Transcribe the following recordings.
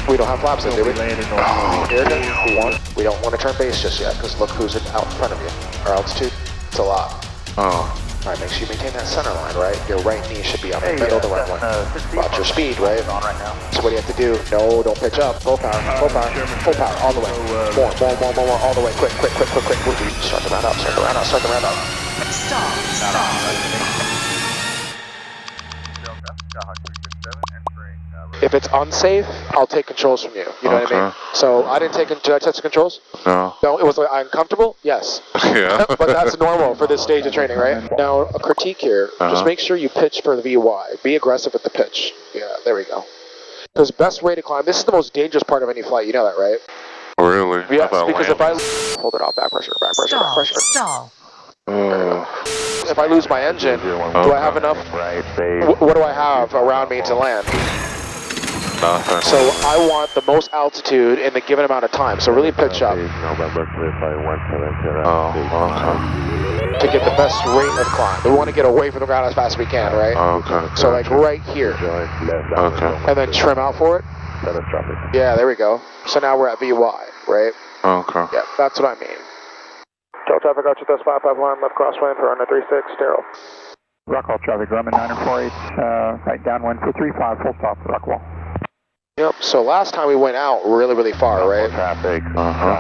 We don't have flaps in, do we? Here it is. We don't want to turn base just yet, because look who's out in front of you. Our altitude, it's a lot. Alright, make sure you maintain that center line, right? Your right knee should be on the middle of the runway. Watch your speed, right? So what do you have to do? No, don't pitch up. Full power, full power, full power, all the way. More, all the way. Quick. Start the round up, start the round up. Stop. If it's unsafe, I'll take controls from you. You know what I mean? So I didn't did I touch the controls? No. No, it was like uncomfortable? Yes. Yeah. But that's normal for this stage of training, right? Now, a critique here, just make sure you pitch for the VY. Be aggressive with the pitch. Yeah, there we go. Because best way to climb, this is the most dangerous part of any flight, you know that, right? Really? Yes, because if I hold it off, back pressure. Stall. If I lose my engine, do I have enough? What do I have around me to land? Nothing. So I want the most altitude in the given amount of time. So really pitch up to get the best rate of climb. We want to get away from the ground as fast as we can, right? Okay. So like right here. Okay. And then trim out for it. Yeah, there we go. So now we're at VY, right? Okay. Yeah, that's what I mean. Total traffic out to this 551, left crosswind for under 36, sterile. Rockwall traffic, Grumman 948, right downwind for 35, full stop, Rockwall. Yep, so last time we went out really far, right? Traffic.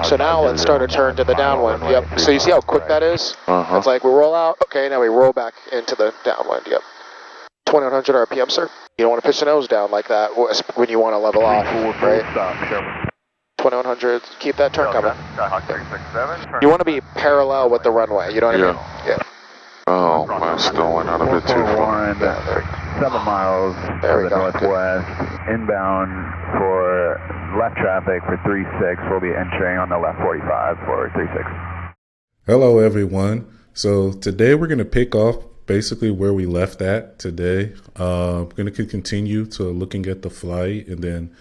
So now let's start a turn to the downwind. Yep, so you see how quick that is? It's like we roll out, okay, now we roll back into the downwind, yep. 2100 RPM, sir. You don't want to pitch the nose down like that when you want to level off, right? 2100, keep that turn coming. You want to be parallel with the runway, you know what I mean? Yeah. Oh, mine's going out a bit too far. 7 miles to the northwest, inbound for left traffic for 36. We'll be entering on the left 45 for 36. Hello, everyone. So today we're going to pick off basically where we left at today. We're going to continue to looking at the flight and then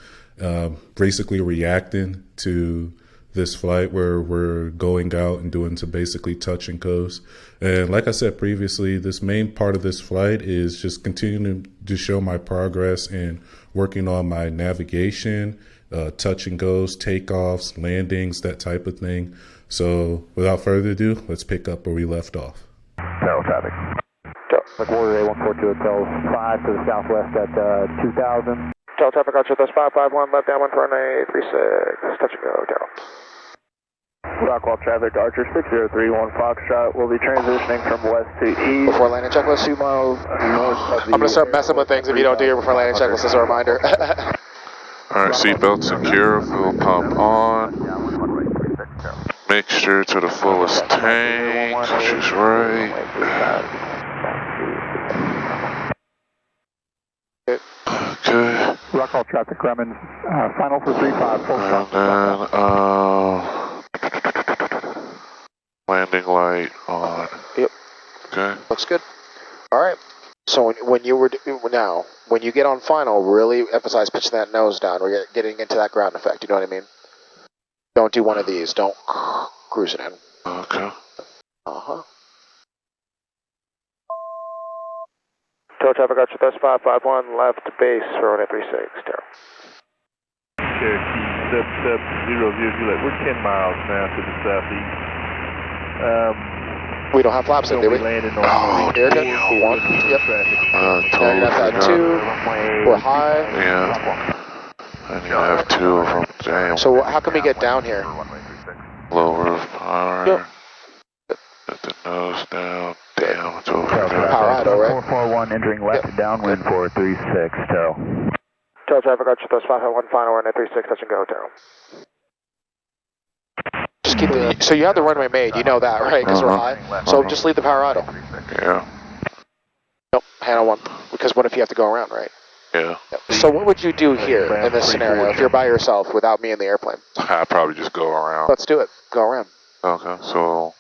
basically reacting to this flight where we're going out and doing to basically touch and coast. And like I said previously, this main part of this flight is just continuing to show my progress and working on my navigation, touch and goes, takeoffs, landings, that type of thing. So without further ado, let's pick up where we left off. Tower traffic. McWarrior A142 Hotel 5 to the southwest at 2000. Total traffic out to this 551, left downwind for runway 36, touch and go, down. Rockwall traffic, Archer 6031 Foxtrot will be transitioning from west to east. Before landing checklist, 2 miles north of I'm going to start messing with things if you don't do your before landing checklist as a reminder. Alright, seatbelt secure, fuel pump on. Mixture to the fullest tank, she's right. Okay. Rockwall traffic, Grumman, final for 35, full stop. And then, landing light on. Yep. Okay. Looks good. All right. So when you get on final, really emphasize pitching that nose down. We're getting into that ground effect. You know what I mean? Don't do one of these. Don't cruise it in. Okay. Total traffic out to this 551, left base for runway 36, Daryl. Cherokee, step 0, Juliet. We're 10 miles now to the southeast. We don't have flaps in, do we? Here it is. 1, yep. Now you got that 2. We're high. Yeah. I need to have 2 of them. Damn. So how can we get down here? Lower power. Yep. Let the nose down. Damn, it's over there. Power idle, right? 441 entering left downwind for 36, Tow. Total traffic out to this 551, final runway 36, touch and go, Daryl. Just keep the, so you have the runway made, you know that, right? Because we're high. So just leave the power idle. Yeah. Nope, handle 1. Because what if you have to go around, right? Yeah. Yep. So what would you do here in this scenario if you're by yourself without me in the airplane? I'd probably just go around. Let's do it. Go around. Okay, so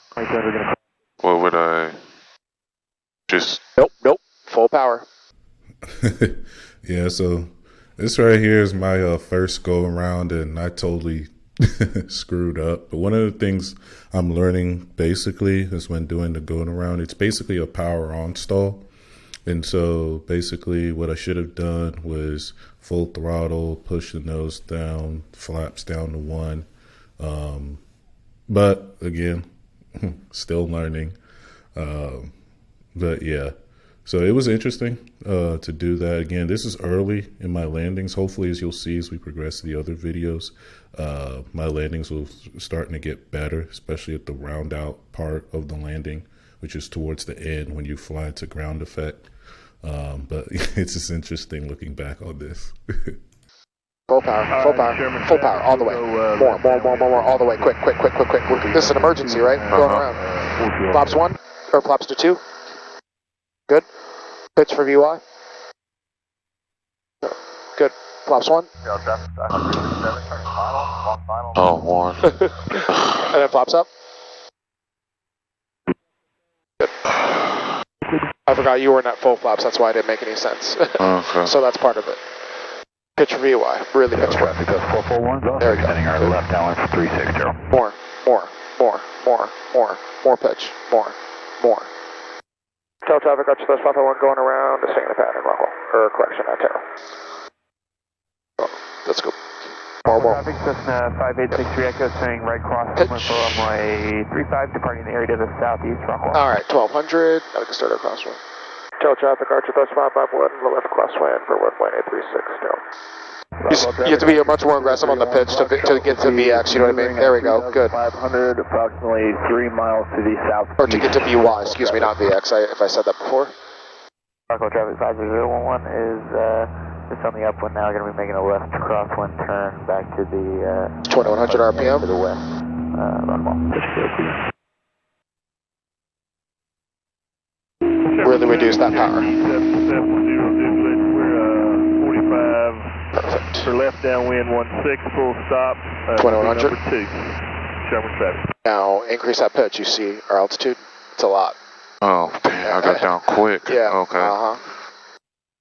what would I just... Nope. Full power. Yeah, so this right here is my first go around, and I totally screwed up. But one of the things I'm learning basically is when doing the going around, it's basically a power on stall. And so basically what I should have done was full throttle, push the nose down, flaps down to 1. But again, still learning. But yeah, so it was interesting to do that. Again, this is early in my landings. Hopefully, as you'll see as we progress to the other videos, my landings will starting to get better, especially at the round out part of the landing, which is towards the end when you fly to ground effect. But it's just interesting looking back on this. Full power, full power, full power, all the way. More, all the way. Quick. This is an emergency, right? Going around. Flaps 1, or flaps to 2. Good. Pitch for VY. Good. Flaps 1. Oh, 1. And then flaps up. Good. I forgot you were in that full flaps, that's why it didn't make any sense. Okay. So that's part of it. Pitch for VY. Really pitch for Traffic goes 441. There we go. Extending our left downwind for 360. More pitch. More. Tell traffic, Archer 551 going around to stay in the pattern, Rockwell. Or correction, Terra. Let's go. More. Traffic, Cessna 5863 Echo, staying right cross for runway 35, departing the area to the southeast, Rockwell. Alright, 1200, now we can start our crosswind. Tell traffic, Archer 551, low left crosswind for runway 836, still. You have to be much more aggressive on the pitch to get to VX, you know what I mean? There we go, good. 500, approximately 3 miles to the south. Or to get to VY, excuse me, not VX, if I said that before. Rockwell traffic 50011 is just on the upwind now, going to be making a left crosswind turn back to the 2100 RPM. To the west, Rockwell. Really reduce that power. Perfect. For left downwind 16, full stop. 2100. Number 2. Sherman traffic. Now increase that pitch. You see our altitude? It's a lot. Oh, damn, I got down quick. Yeah. Okay.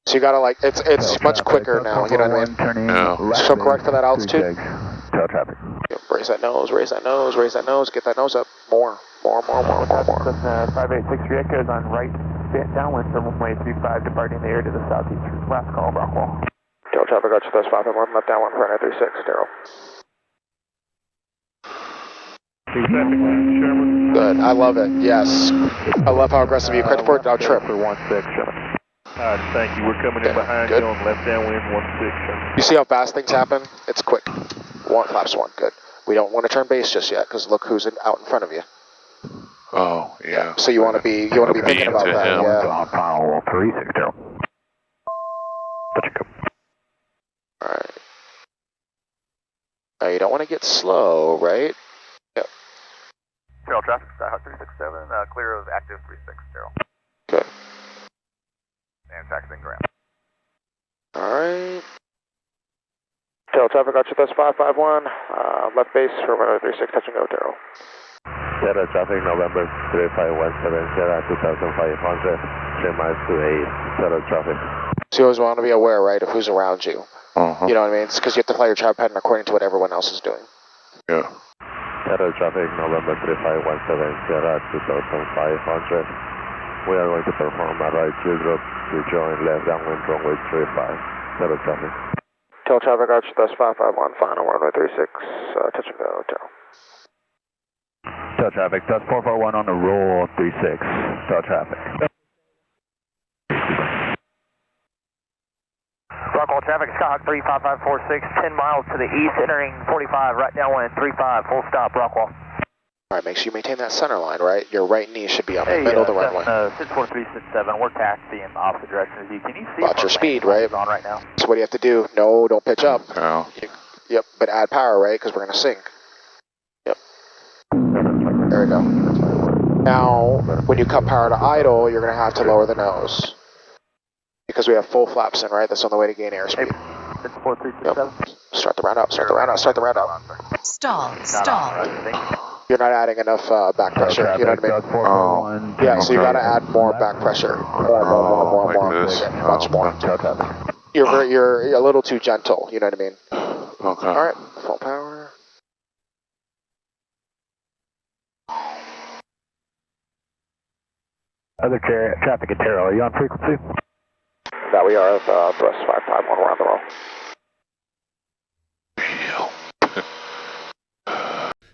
So you gotta it's much quicker now. You know what I mean? Yeah. So correct for that altitude. Tell traffic. Yep, raise that nose. Get that nose up. More. Cessna 5863 Echo is on right downwind for runway 35, departing the area to the southeast. Last call, Rockwell. Tell traffic, Archer 551, left downwind for 936, Daryl. Good, I love it, yes. I love how aggressive you credit for it, I'll trip. For 16, Sherman. Alright, thank you. We're coming in behind you on left downwind 16, Sherman. You see how fast things happen? It's quick. Flaps 1, good. We don't want to turn base just yet, because look who's out in front of you. Oh, yeah. So you want to be thinking about that, yeah. Final 360. Alright. Now you don't want to get slow, right? Yep. Trail traffic, Skyhawk 367, clear of active 36, Daryl. Good. And taxiing ground. Alright. Tail traffic, Archer 551, left base for 136, touch and go, Daryl. Zero traffic, November 3517, Sierra 2500, 3 miles to the east, zero traffic. So you always want to be aware, right, of who's around you. You know what I mean? It's because you have to play your trap pattern according to what everyone else is doing. Yeah. Zero traffic, November 3517, Sierra 2500. We are going to perform a right drop to join left downwind runway 35, zero traffic. Tail traffic, Archer 551, final runway 36, touch and go, Daryl. Tell traffic, that's 441 on the roll 36. Tell traffic. Rockwell traffic, Skyhawk 35546, 10 miles to the east, entering 45, right downwind 35, full stop, Rockwell. Alright, make sure you maintain that center line, right? Your right knee should be on the middle of the runway. 64367, we're taxiing in the opposite direction as you. Can you see watch your speed, right? On right now? So what do you have to do? No, don't pitch up. Oh. Yep, but add power, right? Because we're going to sink. Yep. There we go. Now, when you cut power to idle, you're going to have to lower the nose. Because we have full flaps in, right? That's on the way to gain airspeed. 64367. Yep. Start the round out, start the round out. Stall. You're not adding enough back pressure, you know what I mean? Oh. Yeah, so you got to add more back pressure. More. Like this. Yeah, much more. You're a little too gentle, you know what I mean? Okay. Alright, full power. Other traffic at Terrell, are you on frequency? That we are, thrust 551, we're on the roll.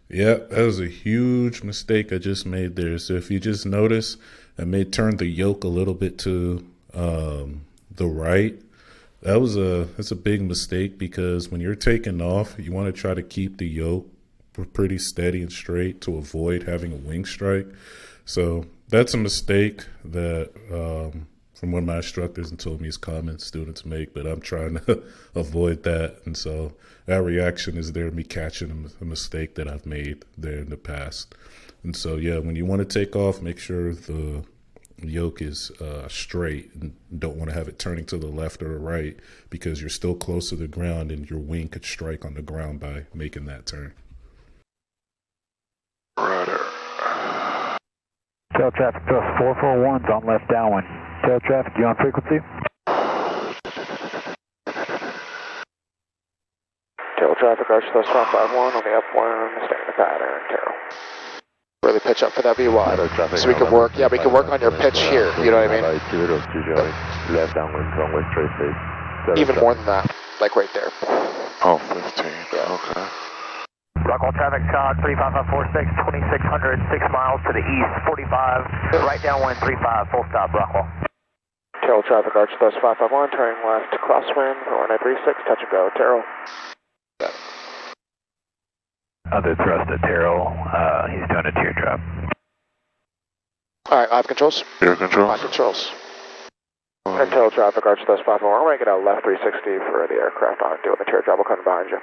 Yeah, that was a huge mistake I just made there. So if you just notice, I may turn the yoke a little bit to the right. That's a big mistake, because when you're taking off, you want to try to keep the yoke pretty steady and straight to avoid having a wing strike. So that's a mistake that from one of my instructors and told me is common students make, but I'm trying to avoid that. And so that reaction is there, me catching a mistake that I've made there in the past. And so, yeah, when you want to take off, make sure the yoke is straight, and don't want to have it turning to the left or the right, because you're still close to the ground and your wing could strike on the ground by making that turn. Rudder. Tail traffic thrust 441's on left downwind. Tail traffic, you on frequency? Tail traffic, arch thrust 551 on the F1, stay in the pattern, Terrell. Really pitch up for that VY, so we can work, we can work on your pitch here, you know what I mean? Left downwind, runway straight state. Even more than that, like right there. Oh, 15. Okay. Rockwell traffic, COD 35546, 2600, 6 miles to the east, 45, right downwind 35, full stop, Rockwell. Tail traffic, arch thrust 551, turning left, crosswind, runway 36, touch and go, Terrell. Other thrust at Terrell, he's doing a teardrop. Alright, I have controls. Air control. I have controls. And tail traffic, arch thrust 551, I'm going to get a left 360 for the aircraft on doing the teardrop, we'll come behind you.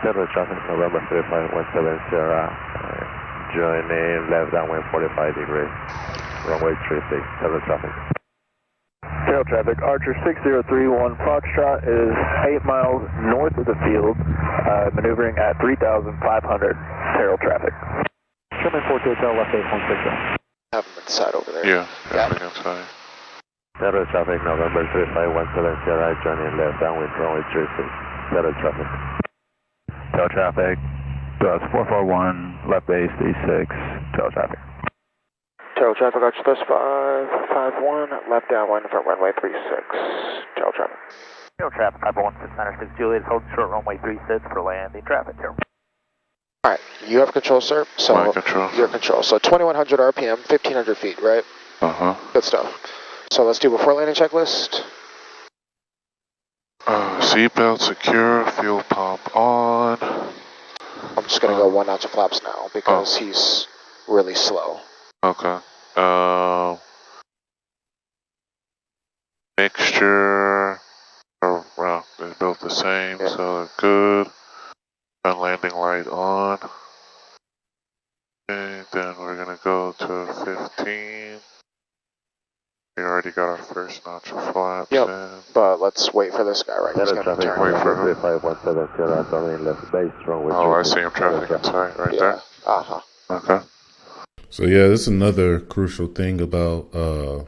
Tail traffic, November 3517 Sierra, joining left downwind 45 degrees, runway 36, tail traffic. Tail traffic, Archer 6031 Foxtrot is 8 miles north of the field, maneuvering at 3,500, tail traffic. Sherman 42 Hotel, left 816. Have them inside over there. Yeah, everything inside. Tail traffic, November 3517 Sierra, joining left downwind, runway 36, tail traffic. Tail traffic, thrust 441, left base 36, tail traffic. Tail traffic, arch thrust 551, left downwind for runway 36, tail traffic. Tail traffic, 51696 Juliet, hold short runway 36 for landing traffic here. Alright, you have control, sir. So My control. Your control. So 2100 RPM, 1500 feet, right? Uh-huh. Good stuff. So let's do before landing checklist. Seatbelt secure, fuel pump on. I'm just going to go 1 notch of flaps now, because he's really slow. Okay. Mixture. Well, they're built the same, so they're good. And landing light on. Okay, then we're gonna go to 15. We already got our first notch of flaps Yep. in. But let's wait for this guy, right? He's Tail going to traffic, turn. Wait for him. 3517 Sierra, turning left base, runway 36. Oh, I see him traffic inside right Yeah. there. Uh-huh. Okay. So yeah, this is another crucial thing about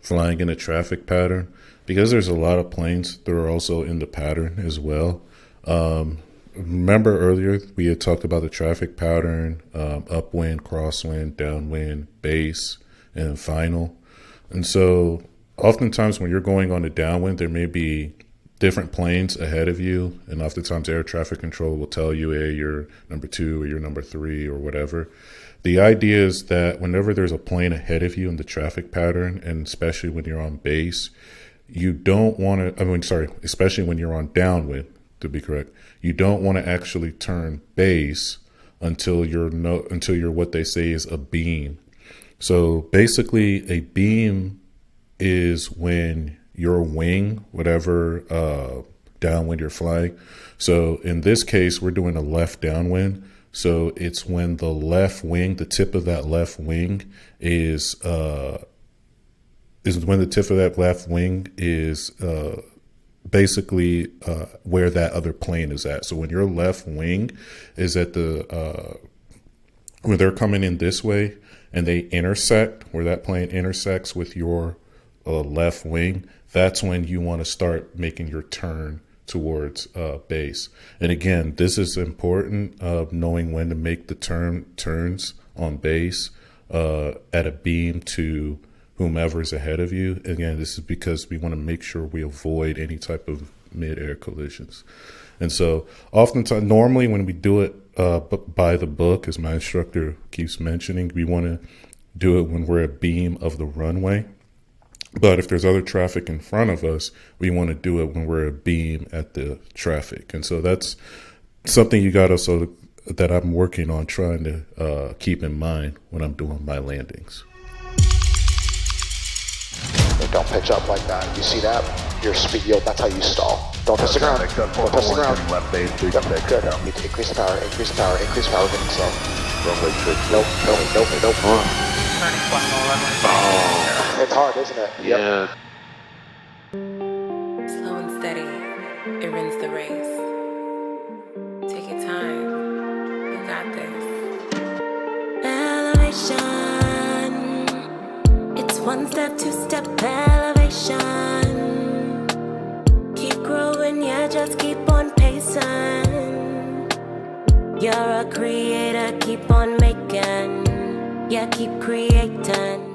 flying in a traffic pattern, because there's a lot of planes that are also in the pattern as well. Remember earlier we had talked about the traffic pattern, upwind, crosswind, downwind, base, and final. And so oftentimes when you're going on a downwind, there may be different planes ahead of you, and oftentimes air traffic control will tell you, hey, you're number 2 or you're number 3 or whatever. The idea is that whenever there's a plane ahead of you in the traffic pattern, and especially when you're on base, you don't want to, especially when you're on downwind, to be correct, you don't want to actually turn base until you're what they say is a beam. So basically a beam is when your wing, whatever downwind you're flying. So in this case, we're doing a left downwind. So it's when the left wing, the tip of that left wing is basically where that other plane is at. So when your left wing is at when they're coming in this way and they intersect, where that plane intersects with your left wing, that's when you want to start making your turn towards base. And again, this is important of knowing when to make the turns on base at a beam to whomever's ahead of you. Again, this is because we want to make sure we avoid any type of mid-air collisions. And so oftentimes, normally when we do it by the book, as my instructor keeps mentioning, we want to do it when we're abeam of the runway. But if there's other traffic in front of us, we want to do it when we're abeam at the traffic. And so that's something you got to that I'm working on trying to keep in mind when I'm doing my landings. Don't pitch up like that. You see that? Your speed yield, that's how you stall. Don't touch the ground. Don't touch the ground. Left base, Good. You need to increase the power, increase the power, increase power, getting slow. Runway 6. Nope. Turning final runway. Oh, It's hard, isn't it? Yep. yeah. Slow and steady, it wins the race. Take your time, you got this. Elevation, it's one step, two step elevation. Keep growing, yeah, just keep on pacing. You're a creator, keep on making, yeah, keep creating.